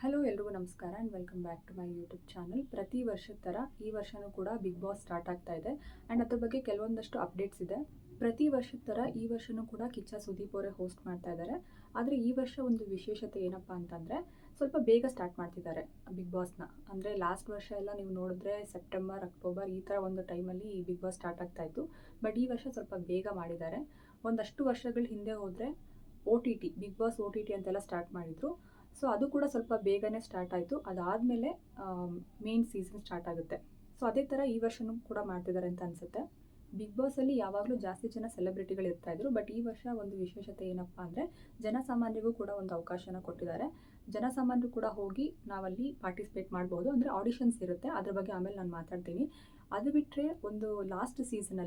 Hello ಎಲ್ರಿಗೂ ನಮಸ್ಕಾರ and welcome back to my YouTube channel. ಪ್ರತಿ ವರ್ಷದ ಥರ ಈ ವರ್ಷವೂ ಕೂಡ ಬಿಗ್ ಬಾಸ್ ಸ್ಟಾರ್ಟ್ ಆಗ್ತಾ ಇದೆ ಆ್ಯಂಡ್ ಅದ್ರ ಬಗ್ಗೆ ಕೆಲವೊಂದಷ್ಟು ಅಪ್ಡೇಟ್ಸ್ ಇದೆ. ಪ್ರತಿ ವರ್ಷದ ಥರ ಈ ವರ್ಷವೂ ಕೂಡ ಕಿಚ್ಚ ಸುದೀಪ್ ಅವರೇ ಹೋಸ್ಟ್ ಮಾಡ್ತಾ ಇದ್ದಾರೆ. ಆದರೆ ಈ ವರ್ಷ ಒಂದು ವಿಶೇಷತೆ ಏನಪ್ಪ ಅಂತಂದರೆ ಸ್ವಲ್ಪ ಬೇಗ ಸ್ಟಾರ್ಟ್ ಮಾಡ್ತಿದ್ದಾರೆ ಬಿಗ್ ಬಾಸ್ನ. ಅಂದರೆ ಲಾಸ್ಟ್ ವರ್ಷ ಎಲ್ಲ ನೀವು ನೋಡಿದ್ರೆ ಸೆಪ್ಟೆಂಬರ್, ಅಕ್ಟೋಬರ್ ಈ ಥರ ಒಂದು ಟೈಮಲ್ಲಿ ಈ ಬಿಗ್ ಬಾಸ್ ಸ್ಟಾರ್ಟ್ ಆಗ್ತಾ ಇತ್ತು. ಬಟ್ ಈ ವರ್ಷ ಸ್ವಲ್ಪ ಬೇಗ ಮಾಡಿದ್ದಾರೆ. ಒಂದಷ್ಟು ವರ್ಷಗಳ ಹಿಂದೆ ಹೋದರೆ OTT ಬಿಗ್ ಬಾಸ್ OTT ಅಂತೆಲ್ಲ ಸ್ಟಾರ್ಟ್ ಮಾಡಿದರು. ಸೊ ಅದು ಕೂಡ ಸ್ವಲ್ಪ ಬೇಗನೆ ಸ್ಟಾರ್ಟ್ ಆಯಿತು. ಅದಾದಮೇಲೆ ಮೇನ್ ಸೀಸನ್ ಸ್ಟಾರ್ಟ್ ಆಗುತ್ತೆ. ಸೊ ಅದೇ ಥರ ಈ ವರ್ಷವೂ ಕೂಡ ಮಾಡ್ತಿದ್ದಾರೆ ಅಂತ ಅನಿಸುತ್ತೆ. ಬಿಗ್ ಬಾಸಲ್ಲಿ ಯಾವಾಗಲೂ ಜಾಸ್ತಿ ಜನ ಸೆಲೆಬ್ರಿಟಿಗಳು ಇರ್ತಾಯಿದ್ರು. ಬಟ್ ಈ ವರ್ಷ ಒಂದು ವಿಶೇಷತೆ ಏನಪ್ಪ ಅಂದರೆ ಜನಸಾಮಾನ್ಯರಿಗೂ ಕೂಡ ಒಂದು ಅವಕಾಶನ ಕೊಟ್ಟಿದ್ದಾರೆ. ಜನಸಾಮಾನ್ಯರು ಕೂಡ ಹೋಗಿ ನಾವಲ್ಲಿ ಪಾರ್ಟಿಸಿಪೇಟ್ ಮಾಡ್ಬೋದು. ಅಂದರೆ ಆಡಿಷನ್ಸ್ ಇರುತ್ತೆ, ಅದ್ರ ಬಗ್ಗೆ ಆಮೇಲೆ ನಾನು ಮಾತಾಡ್ತೀನಿ. ಅದು ಬಿಟ್ಟರೆ ಒಂದು ಲಾಸ್ಟ್ ಸೀಸನ್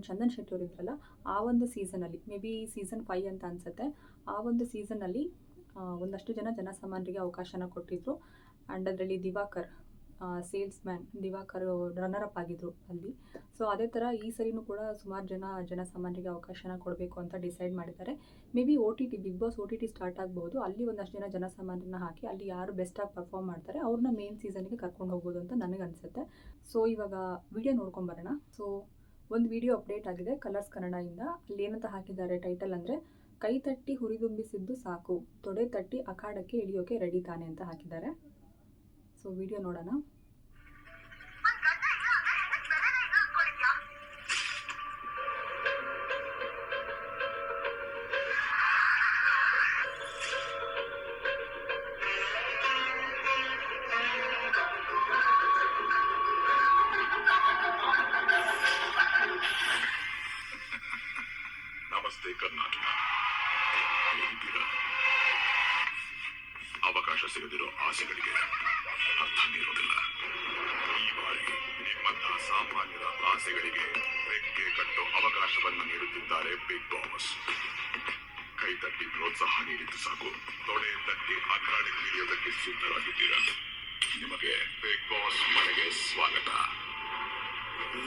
ಚಂದನ್ ಶೆಟ್ಟಿ ಅವರು ಇದ್ರಲ್ಲ, ಆ ಒಂದು ಸೀಸನಲ್ಲಿ ಮೇ ಬಿ ಸೀಸನ್ 5 ಅಂತ ಅನಿಸುತ್ತೆ. ಆ ಒಂದು ಸೀಸನ್ನಲ್ಲಿ ಒಂದಷ್ಟು ಜನಸಾಮಾನ್ಯರಿಗೆ ಅವಕಾಶನ ಕೊಟ್ಟಿದ್ರು. ಆ್ಯಂಡ್ ಅದರಲ್ಲಿ Diwakar salesman Diwakar runner up ಆಗಿದ್ರು ಅಲ್ಲಿ. ಸೊ ಅದೇ ಥರ ಈ ಸರಿನೂ ಕೂಡ ಸುಮಾರು ಜನಸಾಮಾನ್ಯರಿಗೆ ಅವಕಾಶನ ಕೊಡಬೇಕು ಅಂತ ಡಿಸೈಡ್ ಮಾಡಿದ್ದಾರೆ. Maybe OTT Bigg Boss OTT start ಆಗಬಹುದು. ಅಲ್ಲಿ ಒಂದಷ್ಟು ಜನಸಾಮಾನ್ಯರನ್ನ ಹಾಕಿ ಅಲ್ಲಿ ಯಾರು ಬೆಸ್ಟಾಗಿ ಪರ್ಫಾರ್ಮ್ ಮಾಡ್ತಾರೆ ಅವ್ರನ್ನ ಮೇನ್ ಸೀಸನ್ಗೆ ಕರ್ಕೊಂಡು ಹೋಗ್ಬೋದು ಅಂತ ನನಗನ್ಸುತ್ತೆ. ಸೊ ಇವಾಗ ವಿಡಿಯೋ ನೋಡ್ಕೊಂಬರೋಣ. ಸೊ ಒಂದು ವಿಡಿಯೋ ಅಪ್ಡೇಟ್ ಆಗಿದೆ ಕಲರ್ಸ್ ಕನ್ನಡದಿಂದ. ಅಲ್ಲಿ ಏನಂತ ಹಾಕಿದ್ದಾರೆ ಟೈಟಲ್ ಅಂದರೆ, ಕೈ ತಟ್ಟಿ ಹುರಿದುಂಬಿಸಿದ್ದು ಸಾಕು, ತೊಡೆ ತಟ್ಟಿ ಅಖಾಡಕ್ಕೆ ಇಳಿಯೋಕೆ ರೆಡಿ ತಾನೆ ಅಂತ ಹಾಕಿದ್ದಾರೆ. ಸೊ ವಿಡಿಯೋ ನೋಡೋಣ. ನಮಸ್ತೆ ಕರ್ನಾಟಕ. ಹೇಗಿದ್ದೀರಾ? ಅವಕಾಶ ಸಿಗದಿರೋ ಆಸೆಗಳಿಗೆ ಅರ್ಥನೇ ಇರೋದಿಲ್ಲ. ಈ ಬಾರಿ ನಿಮ್ಮಂತಹ ಸಾಮಾನ್ಯರ ಆಸೆಗಳಿಗೆ ರೆಕ್ಕೆ ಕಟ್ಟೋ ಅವಕಾಶವನ್ನು ನೀಡುತ್ತಿದ್ದಾರೆ ಬಿಗ್ ಬಾಸ್. ಕೈ ತಟ್ಟಿ ಪ್ರೋತ್ಸಾಹ ನೀಡಿದ್ದು ಸಾಕು, ತೊಡೆ ತಟ್ಟಿ ಅಖಾಡಕ್ಕೆ ಇಳಿಯೋದಕ್ಕೆ ಸಿದ್ಧರಾಗಿದ್ದೀರಾ? ನಿಮಗೆ ಬಿಗ್ ಬಾಸ್ ಮನೆಗೆ ಸ್ವಾಗತ.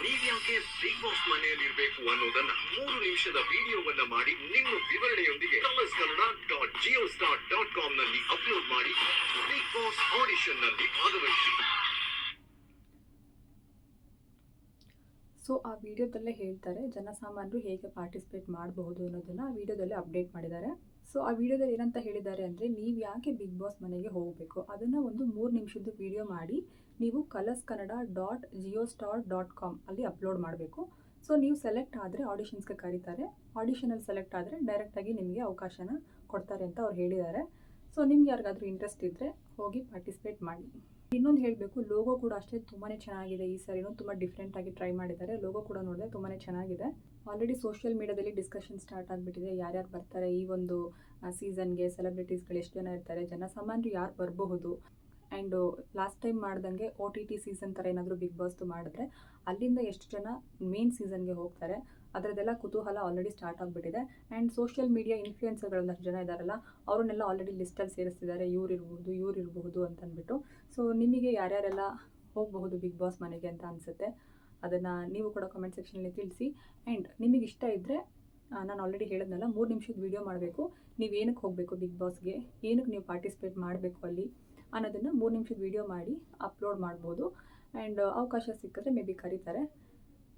ನೀವ್ಯಾಕೆ ಬಿಗ್ ಬಾಸ್ ಮನೆಯಲ್ಲಿರ್ಬೇಕು ಅನ್ನೋದನ್ನ 3 ನಿಮಿಷದ ವಿಡಿಯೋವನ್ನ ಮಾಡಿ ನಿಮ್ಮ ವಿವರಣೆಯೊಂದಿಗೆ colorskannada.geostar.com ನಲ್ಲಿ ಅಪ್ಲೋಡ್ ಮಾಡಿ ಬಿಗ್ ಬಾಸ್ ಆಡಿಷನ್ ನಲ್ಲಿ ಭಾಗವಹಿಸಿ. ಸೊ ಆ ವಿಡಿಯೋದಲ್ಲೇ ಹೇಳ್ತಾರೆ ಜನಸಾಮಾನ್ಯರು ಹೇಗೆ ಪಾರ್ಟಿಸಿಪೇಟ್ ಮಾಡಬಹುದು ಅನ್ನೋದನ್ನು ಆ ವಿಡಿಯೋದಲ್ಲೇ ಅಪ್ಡೇಟ್ ಮಾಡಿದ್ದಾರೆ. ಸೊ ಆ ವಿಡಿಯೋದಲ್ಲಿ ಏನಂತ ಹೇಳಿದ್ದಾರೆ ಅಂದರೆ, ನೀವು ಯಾಕೆ ಬಿಗ್ ಬಾಸ್ ಮನೆಗೆ ಹೋಗಬೇಕು ಅದನ್ನು ಒಂದು 3 ನಿಮಿಷದ ವಿಡಿಯೋ ಮಾಡಿ ನೀವು colorskannada.geostar.com ಅಲ್ಲಿ ಅಪ್ಲೋಡ್ ಮಾಡಬೇಕು. ಸೊ ನೀವು ಸೆಲೆಕ್ಟ್ ಆದರೆ ಆಡಿಷನ್ಸ್ಗೆ ಕರೀತಾರೆ. ಆಡಿಷನಲ್ಲಿ ಸೆಲೆಕ್ಟ್ ಆದರೆ ಡೈರೆಕ್ಟಾಗಿ ನಿಮಗೆ ಅವಕಾಶನ ಕೊಡ್ತಾರೆ ಅಂತ ಅವ್ರು ಹೇಳಿದ್ದಾರೆ. ಸೊ ನಿಮ್ಗೆ ಯಾರಿಗಾದ್ರೂ ಇಂಟ್ರೆಸ್ಟ್ ಇದ್ದರೆ ಹೋಗಿ ಪಾರ್ಟಿಸಿಪೇಟ್ ಮಾಡಿ. ಇನ್ನೊಂದು ಹೇಳಬೇಕು, ಲೋಗೋ ಕೂಡ ಅಷ್ಟೇ ತುಂಬಾ ಚೆನ್ನಾಗಿದೆ. ಈ ಸರಿನೂ ತುಂಬ ಡಿಫ್ರೆಂಟಾಗಿ ಟ್ರೈ ಮಾಡಿದ್ದಾರೆ. ಲೋಗೋ ಕೂಡ ನೋಡಿದ್ರೆ ತುಂಬಾ ಚೆನ್ನಾಗಿದೆ. ಆಲ್ರೆಡಿ ಸೋಷಿಯಲ್ ಮೀಡಿಯಾದಲ್ಲಿ ಡಿಸ್ಕಷನ್ ಸ್ಟಾರ್ಟ್ ಆಗಿಬಿಟ್ಟಿದೆ. ಯಾರ್ಯಾರು ಬರ್ತಾರೆ ಈ ಒಂದು ಸೀಸನ್ಗೆ, ಸೆಲೆಬ್ರಿಟೀಸ್ಗಳು ಎಷ್ಟು ಜನ ಇರ್ತಾರೆ, ಜನಸಾಮಾನ್ಯರು ಯಾರು ಬರಬಹುದು. ಆ್ಯಂಡ್ ಲಾಸ್ಟ್ ಟೈಮ್ ಮಾಡ್ದಂಗೆ OTT ಸೀಸನ್ ಥರ ಏನಾದರೂ ಬಿಗ್ ಬಾಸ್ದು ಮಾಡಿದ್ರೆ ಅಲ್ಲಿಂದ ಎಷ್ಟು ಜನ ಮೇನ್ ಸೀಸನ್ಗೆ ಹೋಗ್ತಾರೆ ಅದರದ್ದೆಲ್ಲ ಕುತೂಹಲ ಆಲ್ರೆಡಿ ಸ್ಟಾರ್ಟ್ ಆಗಿಬಿಟ್ಟಿದೆ. ಆ್ಯಂಡ್ ಸೋಷಿಯಲ್ ಮೀಡಿಯಾ ಇನ್ಫ್ಲೂಯೆನ್ಸರ್ಗಳು ಒಂದಷ್ಟು ಜನ ಇದ್ದಾರಲ್ಲ, ಅವ್ರನ್ನೆಲ್ಲ ಆಲ್ರೆಡಿ ಲಿಸ್ಟಲ್ಲಿ ಸೇರಿಸ್ತಿದ್ದಾರೆ. ಇವ್ರು ಅಂತಂದ್ಬಿಟ್ಟು. ಸೊ ನಿಮಗೆ ಯಾರ್ಯಾರೆಲ್ಲ ಹೋಗಬಹುದು ಬಿಗ್ ಬಾಸ್ ಮನೆಗೆ ಅಂತ ಅನಿಸುತ್ತೆ ಅದನ್ನು ನೀವು ಕೂಡ ಕಮೆಂಟ್ ಸೆಕ್ಷನಲ್ಲಿ ತಿಳಿಸಿ. ಆ್ಯಂಡ್ ನಿಮಗೆ ಇಷ್ಟ ಇದ್ದರೆ ನಾನು ಆಲ್ರೆಡಿ ಹೇಳಿದ್ನಲ್ಲ 3 ನಿಮಿಷದ ವಿಡಿಯೋ ಮಾಡಬೇಕು, ನೀವು ಏನಕ್ಕೆ ಹೋಗಬೇಕು ಬಿಗ್ ಬಾಸ್ಗೆ, ಏನಕ್ಕೆ ನೀವು ಪಾರ್ಟಿಸಿಪೇಟ್ ಮಾಡಬೇಕು ಅಲ್ಲಿ ಅನ್ನೋದನ್ನು 3 ನಿಮಿಷದ ವಿಡಿಯೋ ಮಾಡಿ ಅಪ್ಲೋಡ್ ಮಾಡ್ಬೋದು. ಆ್ಯಂಡ್ ಅವಕಾಶ ಸಿಕ್ಕಿದ್ರೆ ಮೇ ಬಿ ಕರೀತಾರೆ.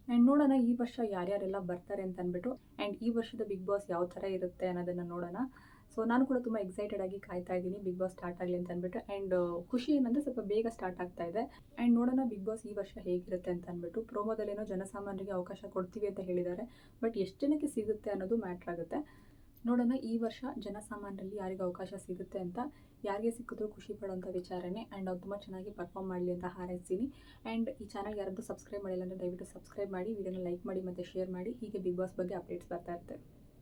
ಆ್ಯಂಡ್ ನೋಡೋಣ ಈ ವರ್ಷ ಯಾರ್ಯಾರೆಲ್ಲ ಬರ್ತಾರೆ ಅಂತ ಅಂದ್ಬಿಟ್ಟು. ಆ್ಯಂಡ್ ಈ ವರ್ಷದ ಬಿಗ್ ಬಾಸ್ ಯಾವ ಥರ ಇರುತ್ತೆ ಅನ್ನೋದನ್ನು ನೋಡೋಣ. ಸೊ ನಾನು ಕೂಡ ತುಂಬ ಎಕ್ಸೈಟೆಡ್ ಆಗಿ ಕಾಯ್ತಾ ಇದ್ದೀನಿ ಬಿಗ್ ಬಾಸ್ ಸ್ಟಾರ್ಟ್ ಆಗಲಿ ಅಂತ ಅಂದ್ಬಿಟ್ಟು. ಆ್ಯಂಡ್ ಖುಷಿ ಏನಂದರೆ ಸ್ವಲ್ಪ ಬೇಗ ಸ್ಟಾರ್ಟ್ ಆಗ್ತಾ ಇದೆ. ಆ್ಯಂಡ್ ನೋಡೋಣ ಬಿಗ್ ಬಾಸ್ ಈ ವರ್ಷ ಹೇಗಿರುತ್ತೆ ಅಂತ ಅಂದ್ಬಿಟ್ಟು. ಪ್ರೋಮೋದಲ್ಲೇನೋ ಜನಸಾಮಾನ್ಯರಿಗೆ ಅವಕಾಶ ಕೊಡ್ತೀವಿ ಅಂತ ಹೇಳಿದ್ದಾರೆ. ಬಟ್ ಎಷ್ಟು ಜನಕ್ಕೆ ಸಿಗುತ್ತೆ ಅನ್ನೋದು ಮ್ಯಾಟ್ರ್ ಆಗುತ್ತೆ. ನೋಡೋಣ ಈ ವರ್ಷ ಜನಸಾಮಾನ್ಯರಲ್ಲಿ ಯಾರಿಗೆ ಅವಕಾಶ ಸಿಗುತ್ತೆ ಅಂತ. ಯಾರಿಗೆ ಸಿಕ್ಕಿದ್ರೂ ಖುಷಿ ಪಡೋಂಥ ವಿಚಾರನೇ. ಆ್ಯಂಡ್ ಅವ್ರು ತುಂಬ ಚೆನ್ನಾಗಿ ಪರ್ಫಾರ್ಮ್ ಮಾಡಲಿ ಅಂತ ಹಾರೈಸ್ತೀನಿ. ಆ್ಯಂಡ್ ಈ ಚಾನಲ್ ಯಾರಾದರೂ ಸಬ್ಸ್ಕ್ರೈಬ್ ಮಾಡಿಲ್ಲ ಅಂದರೆ ದಯವಿಟ್ಟು ಸಬ್ಸ್ಕ್ರೈಬ್ ಮಾಡಿ, ವಿಡಿಯೋನ ಲೈಕ್ ಮಾಡಿ ಮತ್ತು ಶೇರ್ ಮಾಡಿ. ಹೀಗೆ ಬಿಗ್ ಬಾಸ್ ಬಗ್ಗೆ ಅಪ್ಡೇಟ್ಸ್ ಬರ್ತಾ ಇರುತ್ತೆ.